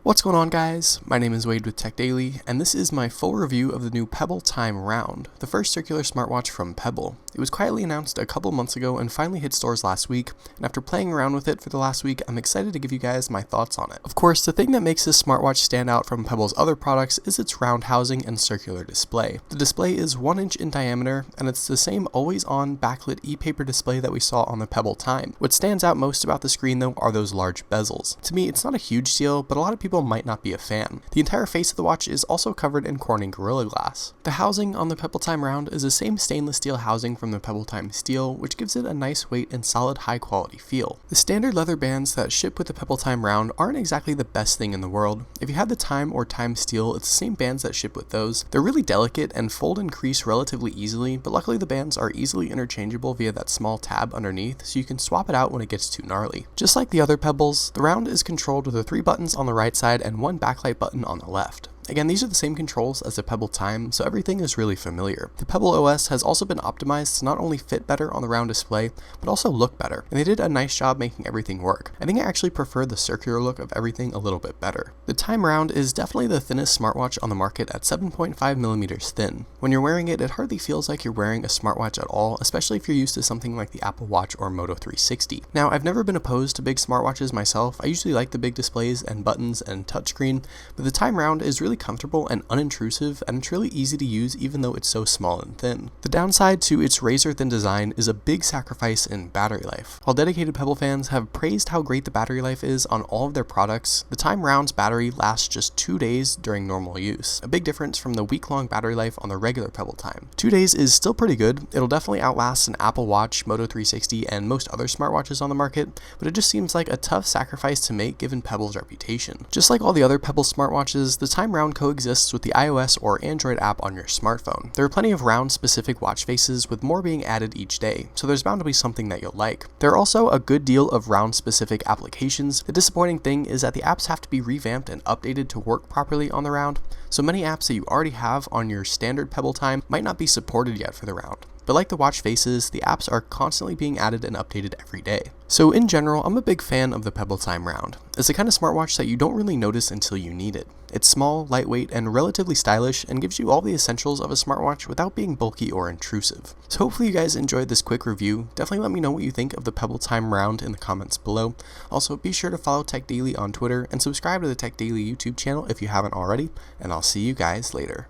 What's going on, guys? My name is Wade with TechDaily, and this is my full review of the new Pebble Time Round, the first circular smartwatch from Pebble. It was quietly announced a couple months ago and finally hit stores last week, and after playing around with it for the last week, I'm excited to give you guys my thoughts on it. Of course, the thing that makes this smartwatch stand out from Pebble's other products is its round housing and circular display. The display is 1 inch in diameter, and it's the same always-on backlit e-paper display that we saw on the Pebble Time. What stands out most about the screen, though, are those large bezels. To me, it's not a huge deal, but a lot of people might not be a fan. The entire face of the watch is also covered in Corning Gorilla Glass. The housing on the Pebble Time Round is the same stainless steel housing from the Pebble Time Steel, which gives it a nice weight and solid high quality feel. The standard leather bands that ship with the Pebble Time Round aren't exactly the best thing in the world. If you have the Time or Time Steel, it's the same bands that ship with those. They're really delicate and fold and crease relatively easily, but luckily the bands are easily interchangeable via that small tab underneath, so you can swap it out when it gets too gnarly. Just like the other Pebbles, the Round is controlled with the 3 buttons on the right side and 1 backlight button on the left. Again, these are the same controls as the Pebble Time, so everything is really familiar. The Pebble OS has also been optimized to not only fit better on the round display, but also look better, and they did a nice job making everything work. I think I actually prefer the circular look of everything a little bit better. The Time Round is definitely the thinnest smartwatch on the market at 7.5mm thin. When you're wearing it, it hardly feels like you're wearing a smartwatch at all, especially if you're used to something like the Apple Watch or Moto 360. Now, I've never been opposed to big smartwatches myself. I usually like the big displays and buttons and touchscreen, but the Time Round is really comfortable and unintrusive, and it's really easy to use even though it's so small and thin. The downside to its razor thin design is a big sacrifice in battery life. While dedicated Pebble fans have praised how great the battery life is on all of their products, the Time Round's battery lasts just 2 days during normal use, a big difference from the week-long battery life on the regular Pebble Time. 2 days is still pretty good. It'll definitely outlast an Apple Watch, Moto 360, and most other smartwatches on the market, but it just seems like a tough sacrifice to make given Pebble's reputation. Just like all the other Pebble smartwatches, the Time Round coexists with the iOS or Android app on your smartphone. There are plenty of round-specific watch faces, with more being added each day, so there's bound to be something that you'll like. There are also a good deal of round-specific applications. The disappointing thing is that the apps have to be revamped and updated to work properly on the Round, so many apps that you already have on your standard Pebble Time might not be supported yet for the Round. But like the watch faces, the apps are constantly being added and updated every day. So in general, I'm a big fan of the Pebble Time Round. It's the kind of smartwatch that you don't really notice until you need it. It's small, lightweight, and relatively stylish, and gives you all the essentials of a smartwatch without being bulky or intrusive. So hopefully you guys enjoyed this quick review. Definitely let me know what you think of the Pebble Time Round in the comments below. Also, be sure to follow TechDaily on Twitter and subscribe to the TechDaily YouTube channel if you haven't already, and I'll see you guys later.